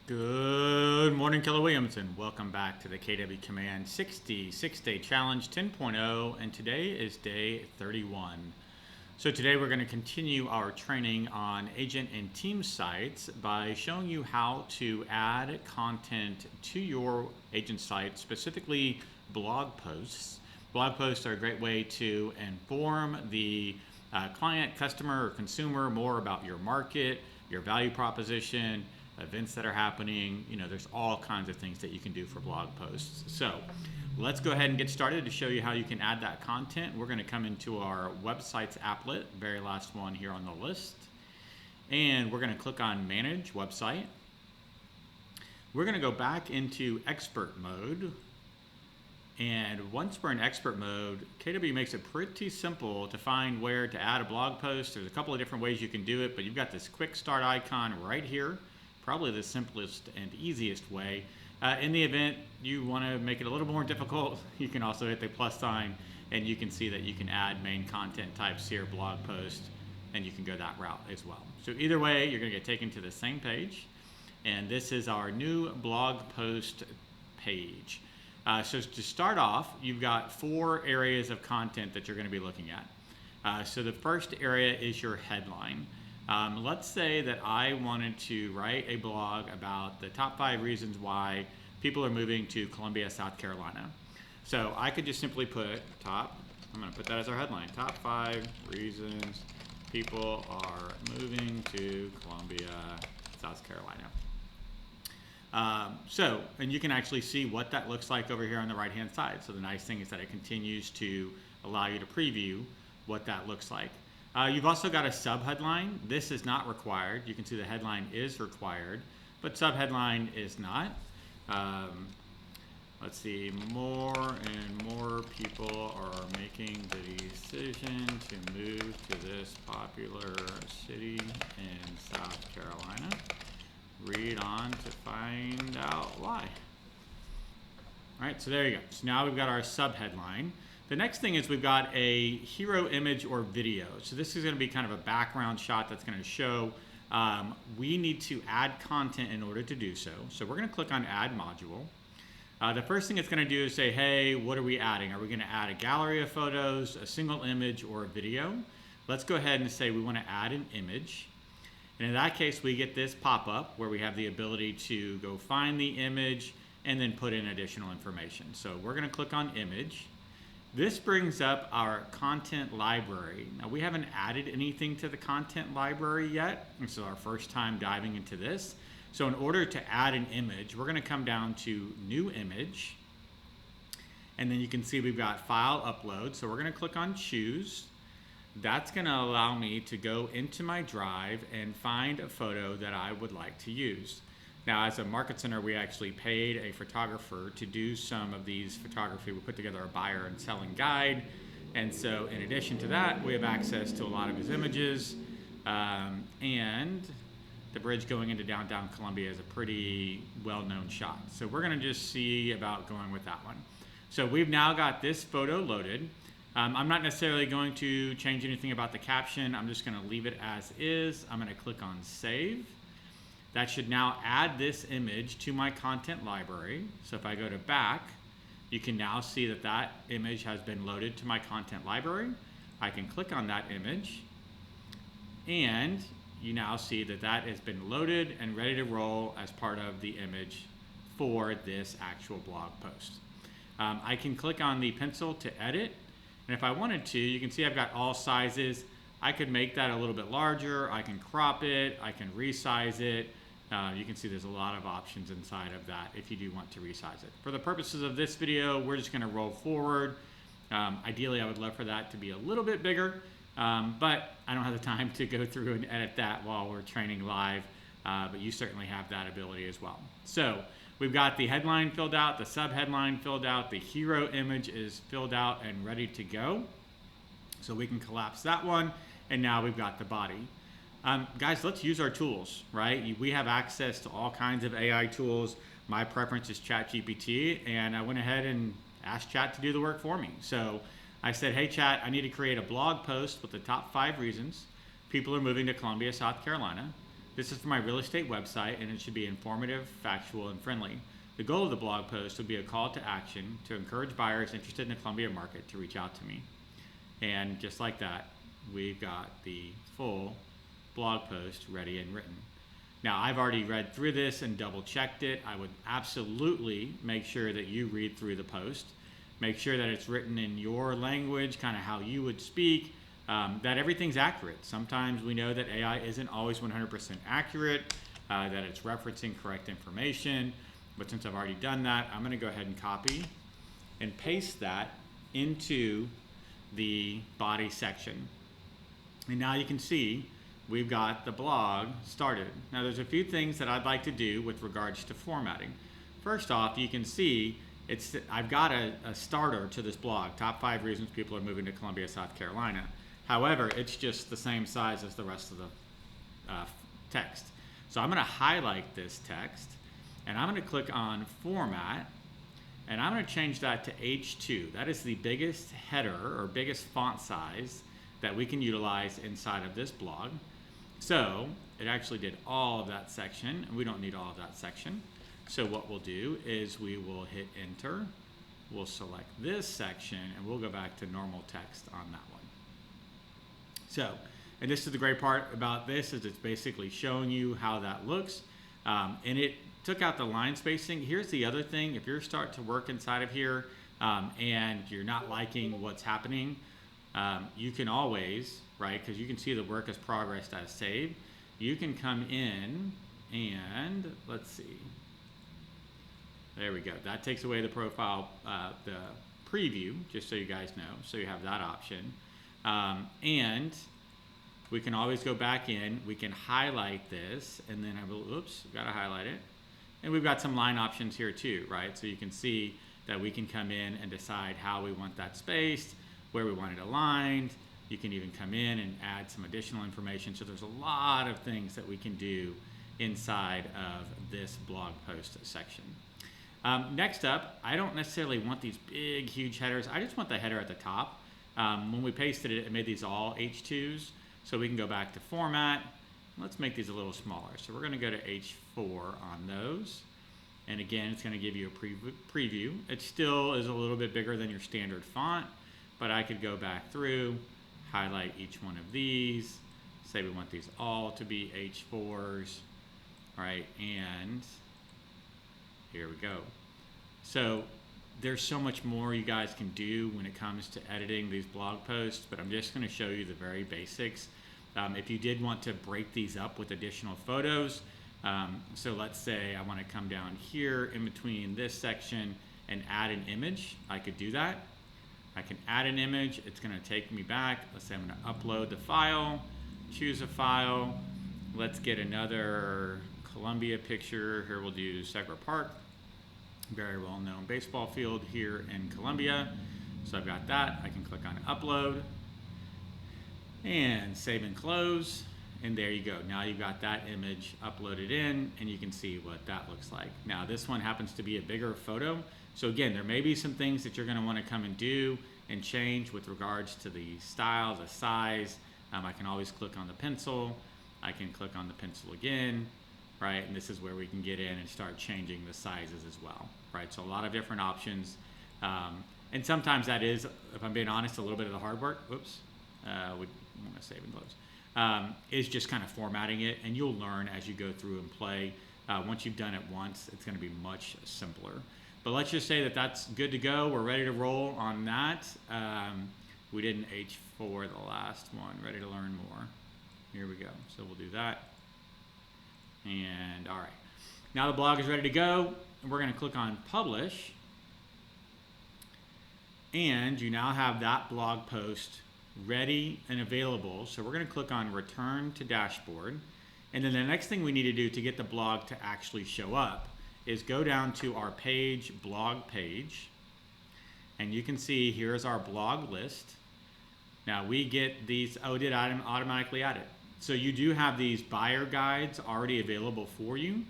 Good morning, Keller Williams, and welcome back to the KW Command 66-Day Challenge 10.0, and today is day 31. So today we're going to continue our training on agent and team sites by showing you how to add content to your agent site, specifically blog posts. Blog posts are a great way to inform the client, customer, or consumer more about your market, your value proposition, events that are happening. There's all kinds of things that you can do for blog posts. So let's go ahead and get started to show you how you can add that content. We're going to come into our websites applet, very last one here on the list, and we're going to click on Manage Website. We're going to go back into expert mode, and once we're in expert mode, KW makes it pretty simple to find where to add a blog post. There's a couple of different ways you can do it, but you've got this quick start icon right here, probably the simplest and easiest way. In the event you want to make it a little more difficult, you can also hit the plus sign, and you can see that you can add main content types here, blog post, and you can go that route as well. So either way, you're going to get taken to the same page, and this is our new blog post page. So to start off, you've got 4 areas of content that you're going to be looking at. So the first area is your headline. Let's say that I wanted to write a blog about the top 5 reasons why people are moving to Columbia, South Carolina. So I could just simply put I'm going to put that as our headline, top 5 reasons people are moving to Columbia, South Carolina. And you can actually see what that looks like over here on the right-hand side. So the nice thing is that it continues to allow you to preview what that looks like. You've also got a sub-headline. This is not required. You can see the headline is required, but sub-headline is not. Let's see, more and more people are making the decision to move to this popular city in South Carolina. Read on to find out why. All right, so there you go. So now we've got our sub-headline. The next thing is we've got a hero image or video. So this is going to be kind of a background shot that's going to show we need to add content in order to do so. So we're going to click on Add Module. The first thing it's going to do is say, hey, what are we adding? Are we going to add a gallery of photos, a single image, or a video? Let's go ahead and say we want to add an image. And in that case, we get this pop-up where we have the ability to go find the image and then put in additional information. So we're going to click on Image. This brings up our content library. Now we haven't added anything to the content library yet. This is our first time diving into this. So in order to add an image, we're going to come down to New Image. And then you can see we've got File Upload. So we're going to click on Choose. That's going to allow me to go into my drive and find a photo that I would like to use. Now, as a market center, we actually paid a photographer to do some of these photography. We put together a buyer and selling guide. And so in addition to that, we have access to a lot of his images. And the bridge going into downtown Columbia is a pretty well-known shot. So we're going to just see about going with that one. So we've now got this photo loaded. I'm not necessarily going to change anything about the caption. I'm just going to leave it as is. I'm going to click on Save. That should now add this image to my content library. So if I go to back, you can now see that that image has been loaded to my content library. I can click on that image, and you now see that that has been loaded and ready to roll as part of the image for this actual blog post. I can click on the pencil to edit, and if I wanted to, you can see I've got all sizes. I could make that a little bit larger. I can crop it. I can resize it. You can see there's a lot of options inside of that if you do want to resize it. For the purposes of this video, we're just going to roll forward. Ideally, I would love for that to be a little bit bigger, but I don't have the time to go through and edit that while we're training live, but you certainly have that ability as well. So we've got the headline filled out, the sub-headline filled out, the hero image is filled out and ready to go. So we can collapse that one, and now we've got the body. Guys, let's use our tools, right? We have access to all kinds of AI tools. My preference is ChatGPT, and I went ahead and asked Chat to do the work for me. So I said, hey, Chat, I need to create a blog post with the top 5 reasons people are moving to Columbia, South Carolina. This is for my real estate website, and it should be informative, factual, and friendly. The goal of the blog post would be a call to action to encourage buyers interested in the Columbia market to reach out to me. And just like that, we've got the full blog post ready and written. Now, I've already read through this and double checked it. I would absolutely make sure that you read through the post. Make sure that it's written in your language, kind of how you would speak, that everything's accurate. Sometimes we know that AI isn't always 100% accurate, that it's referencing correct information. But since I've already done that, I'm going to go ahead and copy and paste that into the body section. And now you can see we've got the blog started. Now there's a few things that I'd like to do with regards to formatting. First off, you can see I've got a starter to this blog, top 5 reasons people are moving to Columbia, South Carolina. However, it's just the same size as the rest of the text. So I'm going to highlight this text, and I'm going to click on Format, and I'm going to change that to H2. That is the biggest header or biggest font size that we can utilize inside of this blog. So it actually did all of that section, and we don't need all of that section. So what we'll do is we will hit Enter. We'll select this section, and we'll go back to normal text on that one. So, and this is the great part about this, is it's basically showing you how that looks. And it took out the line spacing. Here's the other thing. If you're starting to work inside of here and you're not liking what's happening, you can always, right, because you can see the work as progressed as saved. You can come in and, let's see. There we go. That takes away the profile, the preview, just so you guys know. So you have that option. And we can always go back in. We can highlight this, and then I will, oops, got to highlight it. And we've got some line options here too, right? So you can see that we can come in and decide how we want that spaced, where we want it aligned. You can even come in and add some additional information. So there's a lot of things that we can do inside of this blog post section. Next up, I don't necessarily want these big, huge headers. I just want the header at the top. When we pasted it, it made these all H2s. So we can go back to Format. Let's make these a little smaller. So we're going to go to H4 on those. And again, it's going to give you a preview. It still is a little bit bigger than your standard font, but I could go back through, highlight each one of these, say we want these all to be H4s, right? And here we go. So there's so much more you guys can do when it comes to editing these blog posts, but I'm just going to show you the very basics. If you did want to break these up with additional photos, so let's say I want to come down here in between this section and add an image, I could do that. I can add an image. It's going to take me back. Let's say I'm going to upload the file, choose a file. Let's get another Columbia picture. Here we'll do Segra Park, very well-known baseball field here in Columbia. So I've got that. I can click on Upload and Save and Close. And there you go. Now you've got that image uploaded in, and you can see what that looks like. Now this one happens to be a bigger photo. So again, there may be some things that you're going to want to come and do and change with regards to the style, the size. I can always click on the pencil. I can click on the pencil again, right? And this is where we can get in and start changing the sizes as well, right? So a lot of different options. And sometimes that is, if I'm being honest, a little bit of the hard work. Oops, we want to save and close. Is just kind of formatting it, and you'll learn as you go through and play. Once you've done it once, it's going to be much simpler. But let's just say that that's good to go. We're ready to roll on that. We did an H4 the last one. Ready to learn more. Here we go. So we'll do that. And all right. Now the blog is ready to go. And we're going to click on Publish. And you now have that blog post ready and available. So we're going to click on Return to Dashboard. And then the next thing we need to do to get the blog to actually show up is go down to our page, blog page, and you can see here's our blog list. Now we get these, oh, did I automatically add it? So you do have these buyer guides already available for you,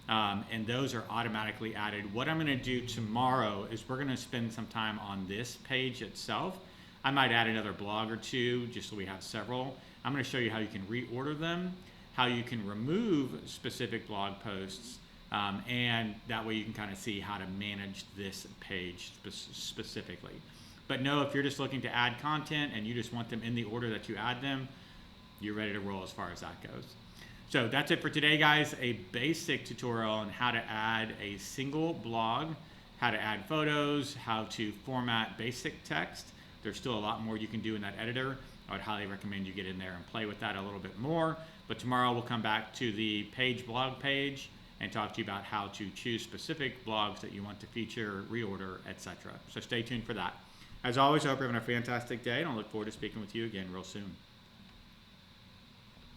and those are automatically added. What I'm going to do tomorrow is we're going to spend some time on this page itself. I might add another blog or two just so we have several. I'm going to show you how you can reorder them. how you can remove specific blog posts, and that way you can kind of see how to manage this page specifically. But no, if you're just looking to add content and you just want them in the order that you add them, you're ready to roll as far as that goes. So that's it for today, guys. A basic tutorial on how to add a single blog, how to add photos, how to format basic text. There's still a lot more you can do in that editor. I would highly recommend you get in there and play with that a little bit more. But tomorrow we'll come back to the blog page and talk to you about how to choose specific blogs that you want to feature, reorder, etc. So stay tuned for that. As always, I hope you're having a fantastic day, and I look forward to speaking with you again real soon.